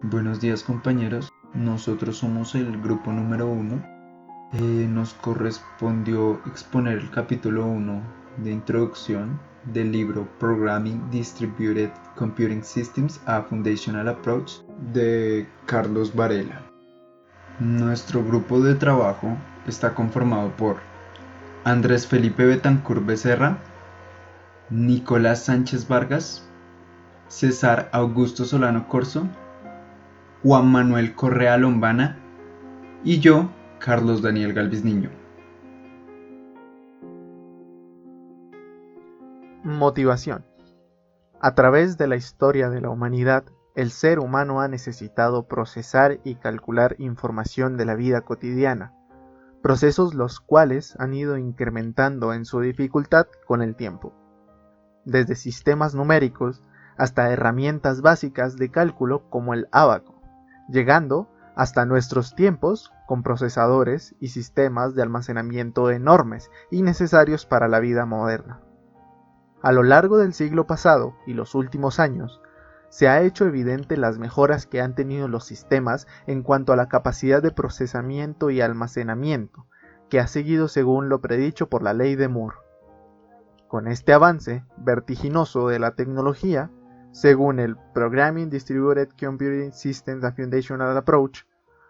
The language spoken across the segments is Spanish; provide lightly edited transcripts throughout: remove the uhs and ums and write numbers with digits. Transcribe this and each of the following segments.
Buenos días compañeros, nosotros somos el grupo número 1. Nos correspondió exponer el capítulo 1 de introducción del libro Programming Distributed Computing Systems: A Foundational Approach de Carlos Varela. Nuestro grupo de trabajo está conformado por Andrés Felipe Betancur Becerra, Nicolás Sánchez Vargas, César Augusto Solano Corzo, Juan Manuel Correa Lombana y yo, Carlos Daniel Galvis Niño. Motivación. A través de la historia de la humanidad, el ser humano ha necesitado procesar y calcular información de la vida cotidiana, procesos los cuales han ido incrementando en su dificultad con el tiempo. Desde sistemas numéricos hasta herramientas básicas de cálculo como el ábaco, llegando hasta nuestros tiempos con procesadores y sistemas de almacenamiento enormes y necesarios para la vida moderna. A lo largo del siglo pasado y los últimos años, se ha hecho evidente las mejoras que han tenido los sistemas en cuanto a la capacidad de procesamiento y almacenamiento, que ha seguido según lo predicho por la ley de Moore. Con este avance vertiginoso de la tecnología, según el Programming Distributed Computing Systems: A Foundational Approach,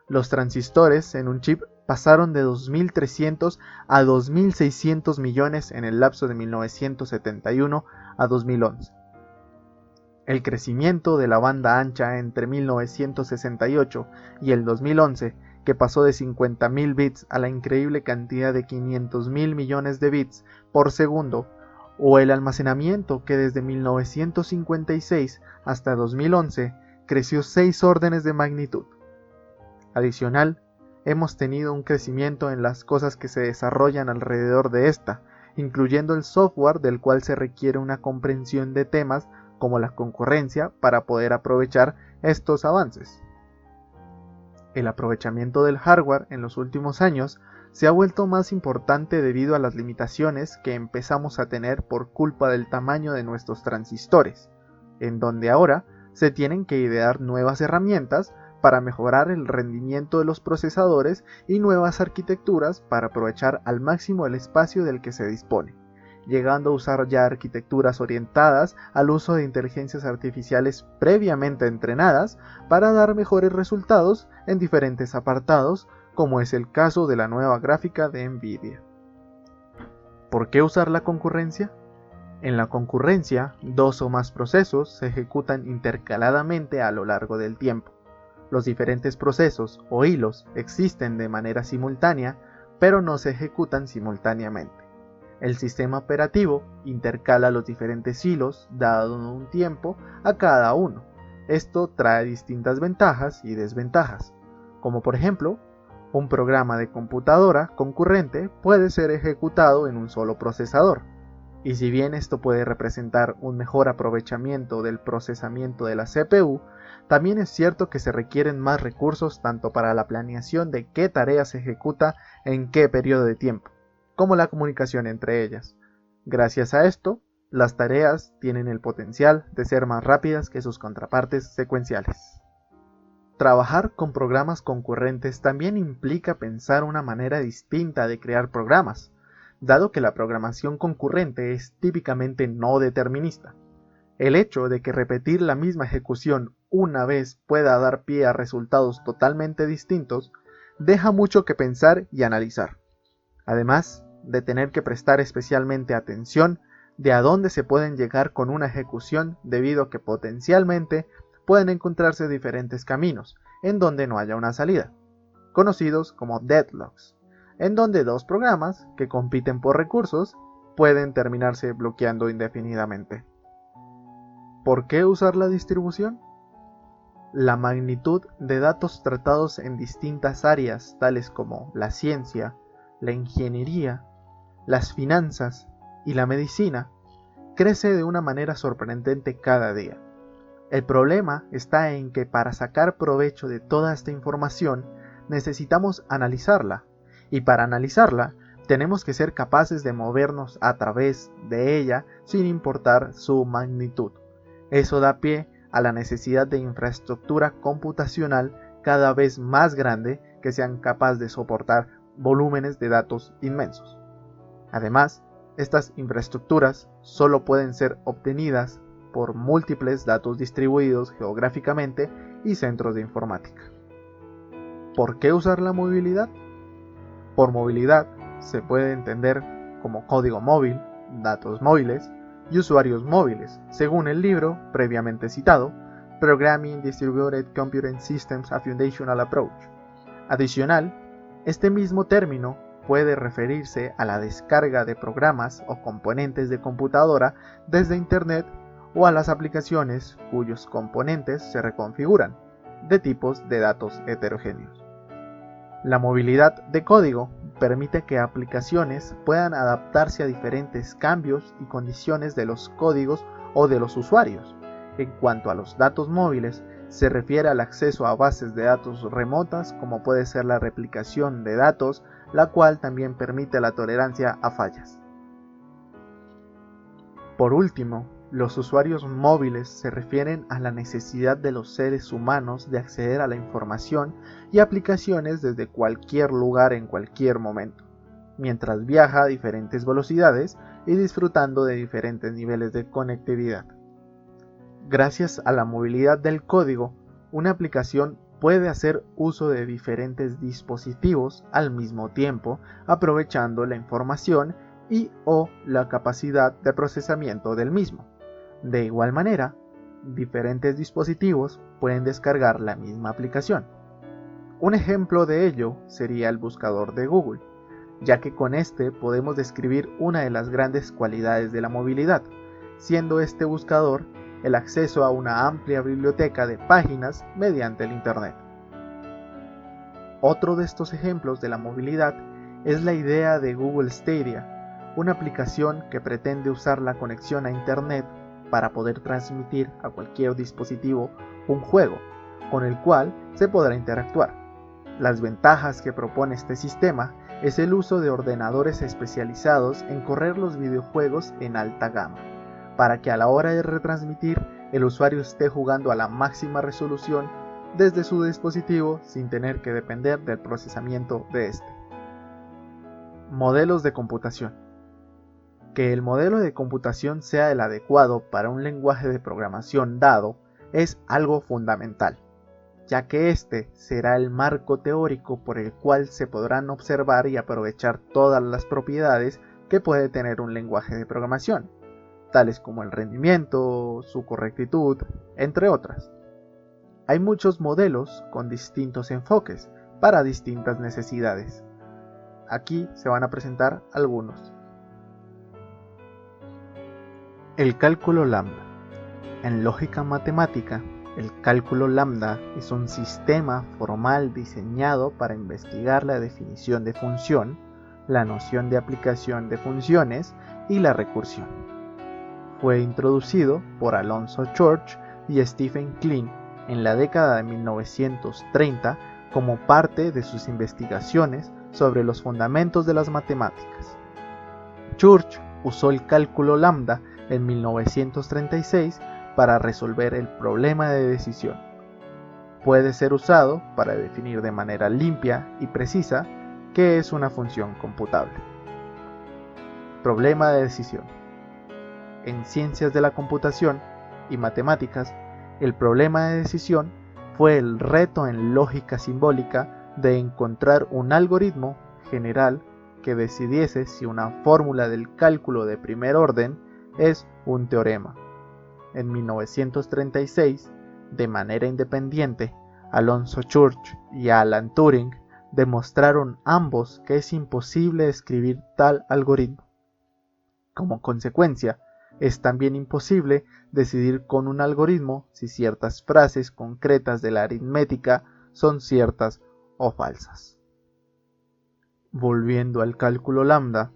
los transistores en un chip pasaron de 2.300 a 2.600 millones en el lapso de 1971 a 2011. El crecimiento de la banda ancha entre 1968 y el 2011, que pasó de 50.000 bits a la increíble cantidad de 500.000 millones de bits por segundo, o el almacenamiento que desde 1956 hasta 2011 creció 6 órdenes de magnitud. Adicional, hemos tenido un crecimiento en las cosas que se desarrollan alrededor de esta, incluyendo el software del cual se requiere una comprensión de temas como la concurrencia para poder aprovechar estos avances. El aprovechamiento del hardware en los últimos años se ha vuelto más importante debido a las limitaciones que empezamos a tener por culpa del tamaño de nuestros transistores, en donde ahora se tienen que idear nuevas herramientas para mejorar el rendimiento de los procesadores y nuevas arquitecturas para aprovechar al máximo el espacio del que se dispone, llegando a usar ya arquitecturas orientadas al uso de inteligencias artificiales previamente entrenadas para dar mejores resultados en diferentes apartados, como es el caso de la nueva gráfica de Nvidia. ¿Por qué usar la concurrencia? En la concurrencia, 2 o más procesos se ejecutan intercaladamente a lo largo del tiempo. Los diferentes procesos o hilos existen de manera simultánea, pero no se ejecutan simultáneamente. El sistema operativo intercala los diferentes hilos dado un tiempo a cada uno. Esto trae distintas ventajas y desventajas, como por ejemplo, un programa de computadora concurrente puede ser ejecutado en un solo procesador, y si bien esto puede representar un mejor aprovechamiento del procesamiento de la CPU, también es cierto que se requieren más recursos tanto para la planeación de qué tarea se ejecuta en qué periodo de tiempo, como la comunicación entre ellas. Gracias a esto, las tareas tienen el potencial de ser más rápidas que sus contrapartes secuenciales. Trabajar con programas concurrentes también implica pensar una manera distinta de crear programas, dado que la programación concurrente es típicamente no determinista. El hecho de que repetir la misma ejecución una vez pueda dar pie a resultados totalmente distintos, deja mucho que pensar y analizar. Además de tener que prestar especialmente atención de a dónde se pueden llegar con una ejecución debido a que potencialmente pueden encontrarse diferentes caminos en donde no haya una salida, conocidos como deadlocks, en donde 2 programas que compiten por recursos pueden terminarse bloqueando indefinidamente. ¿Por qué usar la distribución? La magnitud de datos tratados en distintas áreas tales como la ciencia, la ingeniería, las finanzas y la medicina crece de una manera sorprendente cada día. El problema está en que para sacar provecho de toda esta información necesitamos analizarla, y para analizarla tenemos que ser capaces de movernos a través de ella sin importar su magnitud. Eso da pie a la necesidad de infraestructura computacional cada vez más grande que sean capaces de soportar volúmenes de datos inmensos. Además, estas infraestructuras solo pueden ser obtenidas por múltiples datos distribuidos geográficamente y centros de informática. ¿Por qué usar la movilidad? Por movilidad se puede entender como código móvil, datos móviles y usuarios móviles, según el libro previamente citado, Programming Distributed Computing Systems: A Foundational Approach. Adicional, este mismo término puede referirse a la descarga de programas o componentes de computadora desde Internet o a las aplicaciones cuyos componentes se reconfiguran, de tipos de datos heterogéneos. La movilidad de código permite que aplicaciones puedan adaptarse a diferentes cambios y condiciones de los códigos o de los usuarios. En cuanto a los datos móviles, se refiere al acceso a bases de datos remotas, como puede ser la replicación de datos, la cual también permite la tolerancia a fallas. Por último, los usuarios móviles se refieren a la necesidad de los seres humanos de acceder a la información y aplicaciones desde cualquier lugar en cualquier momento, mientras viaja a diferentes velocidades y disfrutando de diferentes niveles de conectividad. Gracias a la movilidad del código, una aplicación puede hacer uso de diferentes dispositivos al mismo tiempo, aprovechando la información y o la capacidad de procesamiento del mismo. De igual manera, diferentes dispositivos pueden descargar la misma aplicación. Un ejemplo de ello sería el buscador de Google, ya que con este podemos describir una de las grandes cualidades de la movilidad, siendo este buscador el acceso a una amplia biblioteca de páginas mediante el Internet. Otro de estos ejemplos de la movilidad es la idea de Google Stadia, una aplicación que pretende usar la conexión a Internet para poder transmitir a cualquier dispositivo un juego, con el cual se podrá interactuar. Las ventajas que propone este sistema es el uso de ordenadores especializados en correr los videojuegos en alta gama, para que a la hora de retransmitir el usuario esté jugando a la máxima resolución desde su dispositivo sin tener que depender del procesamiento de este. Modelos de computación. Que el modelo de computación sea el adecuado para un lenguaje de programación dado es algo fundamental, ya que este será el marco teórico por el cual se podrán observar y aprovechar todas las propiedades que puede tener un lenguaje de programación, tales como el rendimiento, su correctitud, entre otras. Hay muchos modelos con distintos enfoques para distintas necesidades. Aquí se van a presentar algunos. El cálculo lambda. En lógica matemática, el cálculo lambda es un sistema formal diseñado para investigar la definición de función, la noción de aplicación de funciones y la recursión. Fue introducido por Alonzo Church y Stephen Klein en la década de 1930 como parte de sus investigaciones sobre los fundamentos de las matemáticas. Church usó el cálculo lambda en 1936 para resolver el problema de decisión. Puede ser usado para definir de manera limpia y precisa qué es una función computable. Problema de decisión. En ciencias de la computación y matemáticas, el problema de decisión fue el reto en lógica simbólica de encontrar un algoritmo general que decidiese si una fórmula del cálculo de primer orden es un teorema. En 1936, de manera independiente, Alonzo Church y Alan Turing demostraron ambos que es imposible escribir tal algoritmo. Como consecuencia, es también imposible decidir con un algoritmo si ciertas frases concretas de la aritmética son ciertas o falsas. Volviendo al cálculo lambda,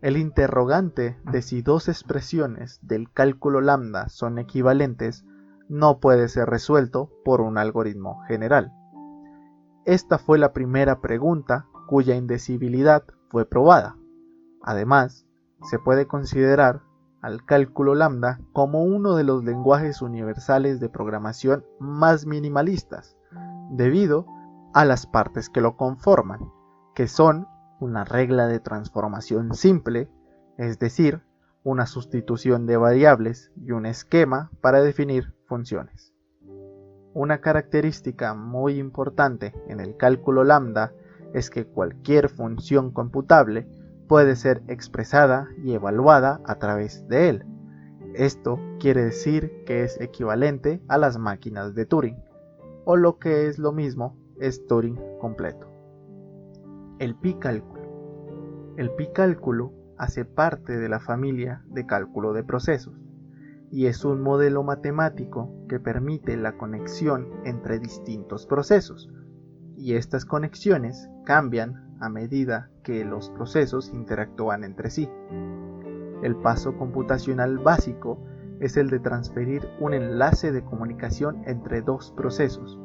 el interrogante de si dos expresiones del cálculo lambda son equivalentes no puede ser resuelto por un algoritmo general. Esta fue la primera pregunta cuya indecibilidad fue probada. Además, se puede considerar al cálculo lambda como uno de los lenguajes universales de programación más minimalistas, debido a las partes que lo conforman, que son una regla de transformación simple, es decir, una sustitución de variables y un esquema para definir funciones. Una característica muy importante en el cálculo lambda es que cualquier función computable puede ser expresada y evaluada a través de él. Esto quiere decir que es equivalente a las máquinas de Turing, o lo que es lo mismo, es Turing completo. El pi-cálculo. El pi-cálculo hace parte de la familia de cálculo de procesos y es un modelo matemático que permite la conexión entre distintos procesos, y estas conexiones cambian a medida que los procesos interactúan entre sí. El paso computacional básico es el de transferir un enlace de comunicación entre dos procesos.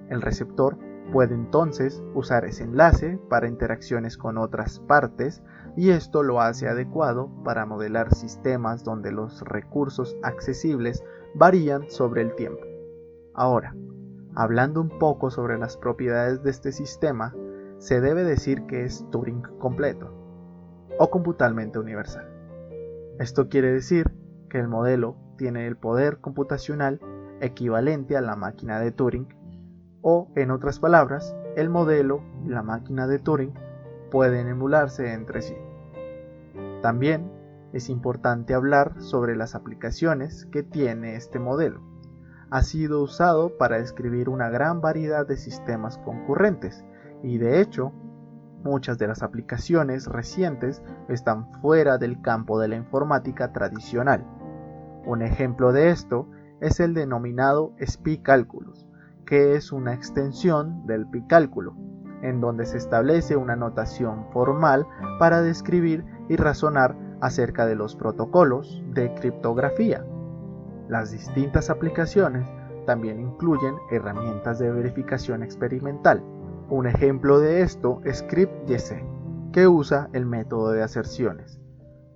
El receptor puede entonces usar ese enlace para interacciones con otras partes, y esto lo hace adecuado para modelar sistemas donde los recursos accesibles varían sobre el tiempo. Ahora, hablando un poco sobre las propiedades de este sistema, se debe decir que es Turing completo o computalmente universal. Esto quiere decir que el modelo tiene el poder computacional equivalente a la máquina de Turing, o en otras palabras, el modelo y la máquina de Turing pueden emularse entre sí. También es importante hablar sobre las aplicaciones que tiene este modelo. Ha sido usado para describir una gran variedad de sistemas concurrentes, y de hecho, muchas de las aplicaciones recientes están fuera del campo de la informática tradicional. Un ejemplo de esto es el denominado SPI-Calculus, que es una extensión del pi-cálculo, en donde se establece una notación formal para describir y razonar acerca de los protocolos de criptografía. Las distintas aplicaciones también incluyen herramientas de verificación experimental. Un ejemplo de esto es CryptYC, que usa el método de aserciones.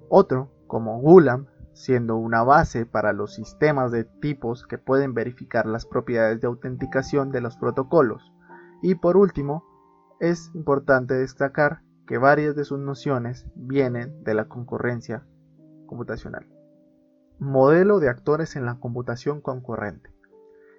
Otro, como Gulam, siendo una base para los sistemas de tipos que pueden verificar las propiedades de autenticación de los protocolos. Y por último, es importante destacar que varias de sus nociones vienen de la concurrencia computacional. Modelo de actores en la computación concurrente.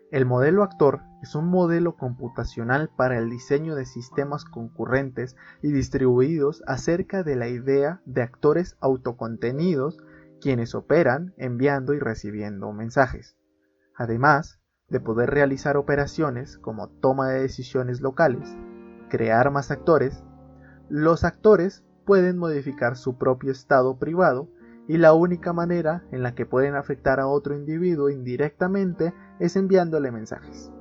El modelo actor es un modelo computacional para el diseño de sistemas concurrentes y distribuidos acerca de la idea de actores autocontenidos quienes operan enviando y recibiendo mensajes, además de poder realizar operaciones como toma de decisiones locales, crear más actores. Los actores pueden modificar su propio estado privado, y la única manera en la que pueden afectar a otro individuo indirectamente es enviándole mensajes.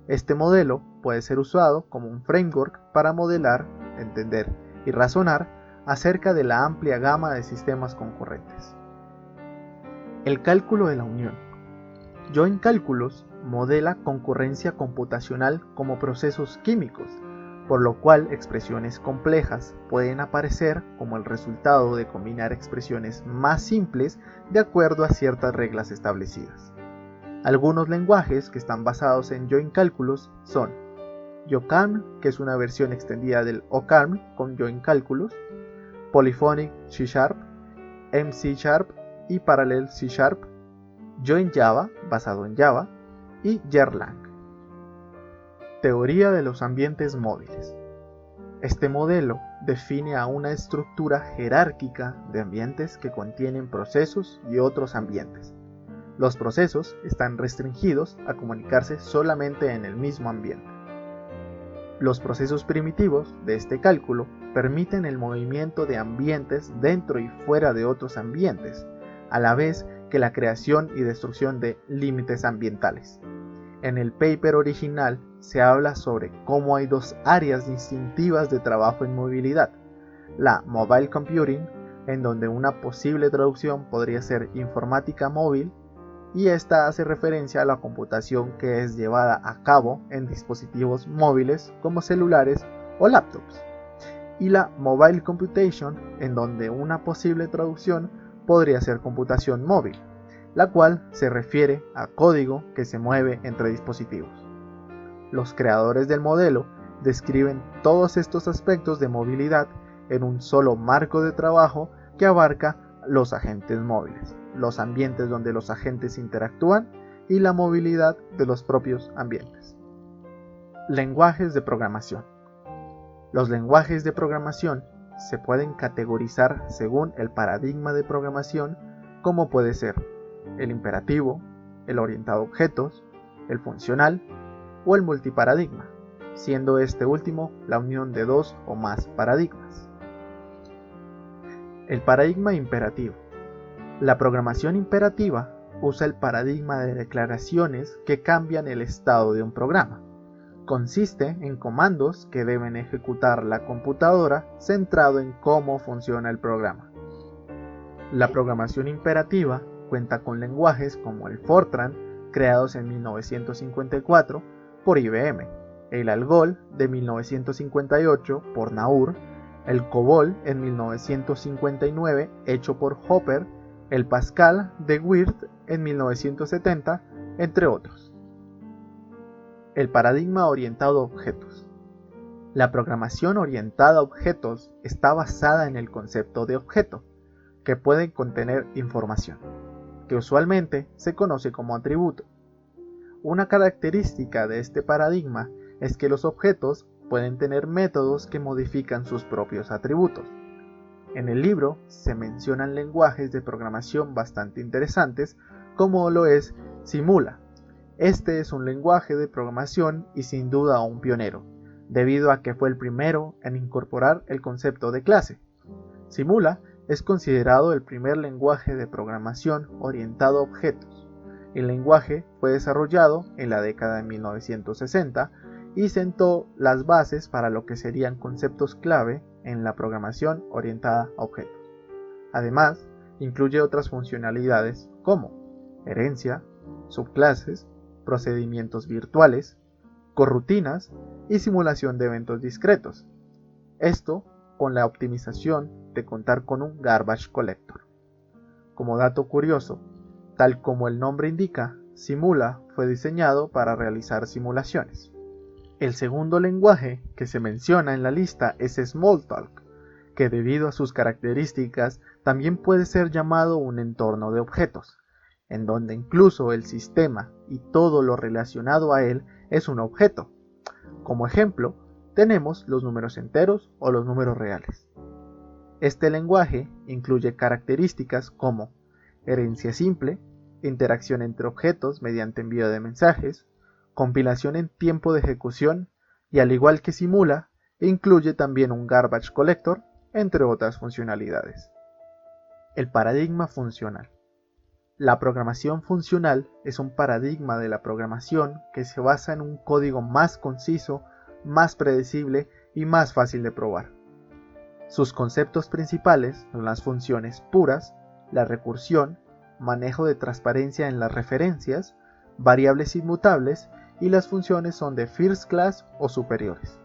Este modelo puede ser usado como un framework para modelar, entender y razonar acerca de la amplia gama de sistemas concurrentes. El cálculo de la unión. Joint Calculus modela concurrencia computacional como procesos químicos, por lo cual expresiones complejas pueden aparecer como el resultado de combinar expresiones más simples de acuerdo a ciertas reglas establecidas. Algunos lenguajes que están basados en Joint Calculus son YOCalm, que es una versión extendida del OCalm con Joint Calculus, Polyphonic C#, MC# y Parallel C#, Joint Java, basado en Java, y Erlang. Teoría de los ambientes móviles. Este modelo define a una estructura jerárquica de ambientes que contienen procesos y otros ambientes. Los procesos están restringidos a comunicarse solamente en el mismo ambiente. Los procesos primitivos de este cálculo permiten el movimiento de ambientes dentro y fuera de otros ambientes, a la vez que la creación y destrucción de límites ambientales. En el paper original se habla sobre cómo hay dos áreas distintivas de trabajo en movilidad: la mobile computing, en donde una posible traducción podría ser informática móvil, y esta hace referencia a la computación que es llevada a cabo en dispositivos móviles como celulares o laptops, y la mobile computation, en donde una posible traducción podría ser computación móvil, la cual se refiere a código que se mueve entre dispositivos. Los creadores del modelo describen todos estos aspectos de movilidad en un solo marco de trabajo que abarca los agentes móviles, los ambientes donde los agentes interactúan y la movilidad de los propios ambientes. Lenguajes de programación. Los lenguajes de programación se pueden categorizar según el paradigma de programación, como puede ser el imperativo, el orientado a objetos, el funcional o el multiparadigma, siendo este último la unión de dos o más paradigmas. El paradigma imperativo. La programación imperativa usa el paradigma de declaraciones que cambian el estado de un programa. Consiste en comandos que deben ejecutar la computadora centrado en cómo funciona el programa. La programación imperativa cuenta con lenguajes como el Fortran, creados en 1954 por IBM, el ALGOL de 1958 por Naur, el COBOL en 1959 hecho por Hopper, el Pascal de Wirth en 1970, entre otros. El paradigma orientado a objetos. La programación orientada a objetos está basada en el concepto de objeto, que puede contener información, que usualmente se conoce como atributo. Una característica de este paradigma es que los objetos pueden tener métodos que modifican sus propios atributos. En el libro se mencionan lenguajes de programación bastante interesantes, como lo es Simula. Este es un lenguaje de programación y sin duda un pionero, debido a que fue el primero en incorporar el concepto de clase. Simula es considerado el primer lenguaje de programación orientado a objetos. El lenguaje fue desarrollado en la década de 1960 y sentó las bases para lo que serían conceptos clave en la programación orientada a objetos. Además, incluye otras funcionalidades como herencia, subclases, procedimientos virtuales, corrutinas y simulación de eventos discretos. Esto con la optimización de contar con un garbage collector. Como dato curioso, tal como el nombre indica, Simula fue diseñado para realizar simulaciones. El segundo lenguaje que se menciona en la lista es Smalltalk, que debido a sus características también puede ser llamado un entorno de objetos, en donde incluso el sistema y todo lo relacionado a él es un objeto. Como ejemplo, tenemos los números enteros o los números reales. Este lenguaje incluye características como herencia simple, interacción entre objetos mediante envío de mensajes, compilación en tiempo de ejecución y, al igual que Simula, incluye también un garbage collector, entre otras funcionalidades. El paradigma funcional. La programación funcional es un paradigma de la programación que se basa en un código más conciso, más predecible y más fácil de probar. Sus conceptos principales son las funciones puras, la recursión, manejo de transparencia en las referencias, variables inmutables y las funciones son de first class o superiores.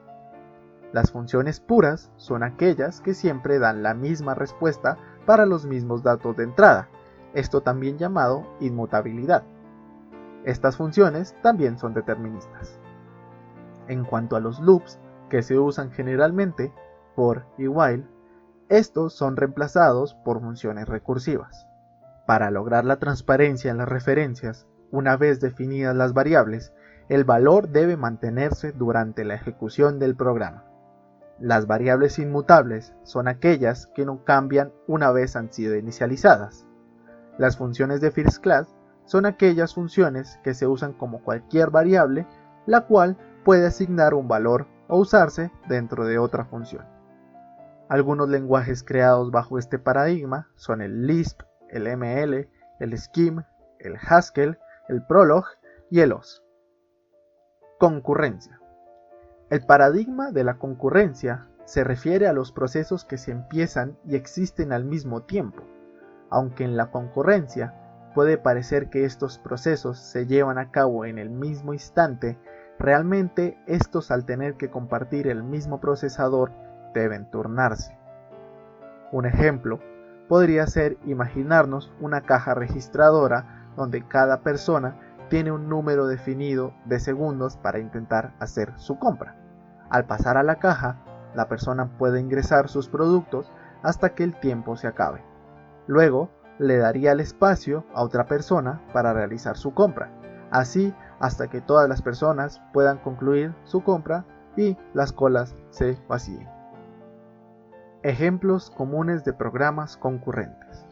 Las funciones puras son aquellas que siempre dan la misma respuesta para los mismos datos de entrada, esto también llamado inmutabilidad. Estas funciones también son deterministas. En cuanto a los loops, que se usan generalmente for y while, estos son reemplazados por funciones recursivas. Para lograr la transparencia en las referencias, una vez definidas las variables, el valor debe mantenerse durante la ejecución del programa. Las variables inmutables son aquellas que no cambian una vez han sido inicializadas. Las funciones de first class son aquellas funciones que se usan como cualquier variable, la cual puede asignar un valor o usarse dentro de otra función. Algunos lenguajes creados bajo este paradigma son el Lisp, el ML, el Scheme, el Haskell, el Prolog y el OS. Concurrencia. El paradigma de la concurrencia se refiere a los procesos que se empiezan y existen al mismo tiempo. Aunque en la concurrencia puede parecer que estos procesos se llevan a cabo en el mismo instante, realmente estos, al tener que compartir el mismo procesador, deben turnarse. Un ejemplo podría ser imaginarnos una caja registradora donde cada persona tiene un número definido de segundos para intentar hacer su compra. Al pasar a la caja, la persona puede ingresar sus productos hasta que el tiempo se acabe. Luego, le daría el espacio a otra persona para realizar su compra, así hasta que todas las personas puedan concluir su compra y las colas se vacíen. Ejemplos comunes de programas concurrentes.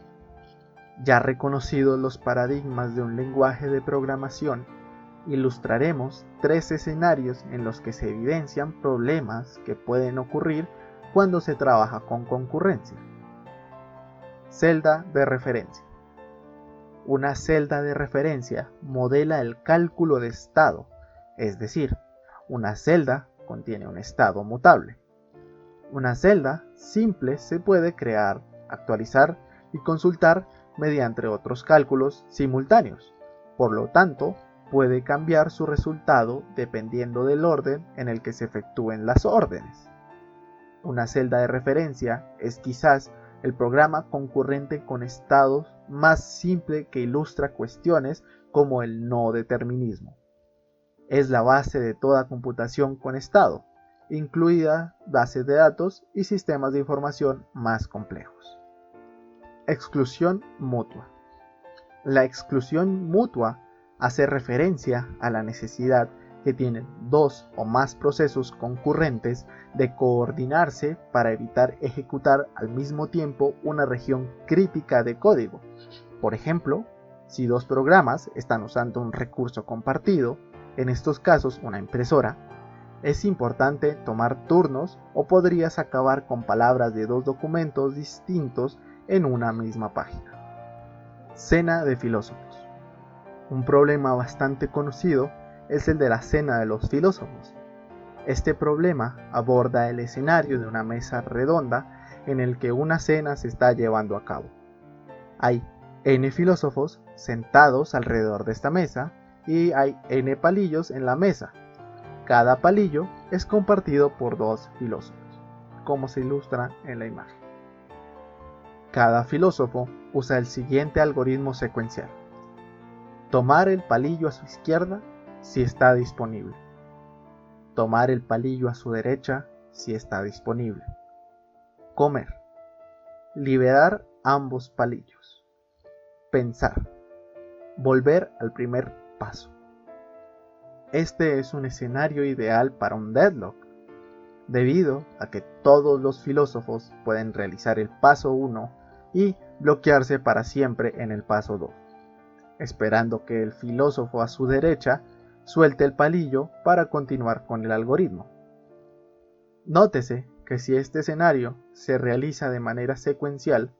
Ya reconocidos los paradigmas de un lenguaje de programación, ilustraremos 3 escenarios en los que se evidencian problemas que pueden ocurrir cuando se trabaja con concurrencia. Celda de referencia. Una celda de referencia modela el cálculo de estado, es decir, una celda contiene un estado mutable. Una celda simple se puede crear, actualizar y consultar mediante otros cálculos simultáneos. Por lo tanto, puede cambiar su resultado dependiendo del orden en el que se efectúen las órdenes. Una celda de referencia es quizás el programa concurrente con estados más simple que ilustra cuestiones como el no determinismo. Es la base de toda computación con estado, incluida bases de datos y sistemas de información más complejos. Exclusión mutua. La exclusión mutua hace referencia a la necesidad que tienen 2 o más procesos concurrentes de coordinarse para evitar ejecutar al mismo tiempo una región crítica de código. Por ejemplo, si 2 programas están usando un recurso compartido, en estos casos una impresora, es importante tomar turnos o podrías acabar con palabras de 2 documentos distintos en una misma página. Cena de filósofos. Un problema bastante conocido es el de la cena de los filósofos. Este problema aborda el escenario de una mesa redonda en el que una cena se está llevando a cabo. Hay n filósofos sentados alrededor de esta mesa y hay n palillos en la mesa. Cada palillo es compartido por 2 filósofos, como se ilustra en la imagen. Cada filósofo usa el siguiente algoritmo secuencial. Tomar el palillo a su izquierda si está disponible. Tomar el palillo a su derecha si está disponible. Comer. Liberar ambos palillos. Pensar. Volver al primer paso. Este es un escenario ideal para un deadlock, debido a que todos los filósofos pueden realizar el paso 1 y bloquearse para siempre en el paso 2, esperando que el filósofo a su derecha suelte el palillo para continuar con el algoritmo. Nótese que si este escenario se realiza de manera secuencial,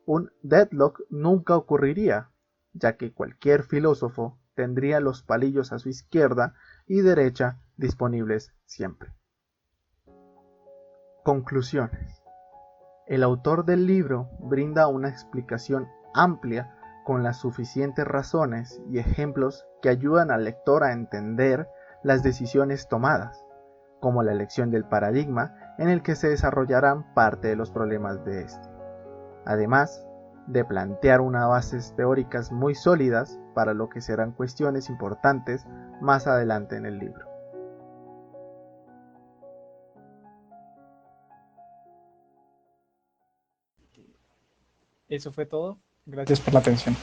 un deadlock nunca ocurriría, ya que cualquier filósofo tendría los palillos a su izquierda y derecha disponibles siempre. Conclusiones. El autor del libro brinda una explicación amplia con las suficientes razones y ejemplos que ayudan al lector a entender las decisiones tomadas, como la elección del paradigma en el que se desarrollarán parte de los problemas de este, además de plantear unas bases teóricas muy sólidas para lo que serán cuestiones importantes más adelante en el libro. Eso fue todo. Gracias por la atención.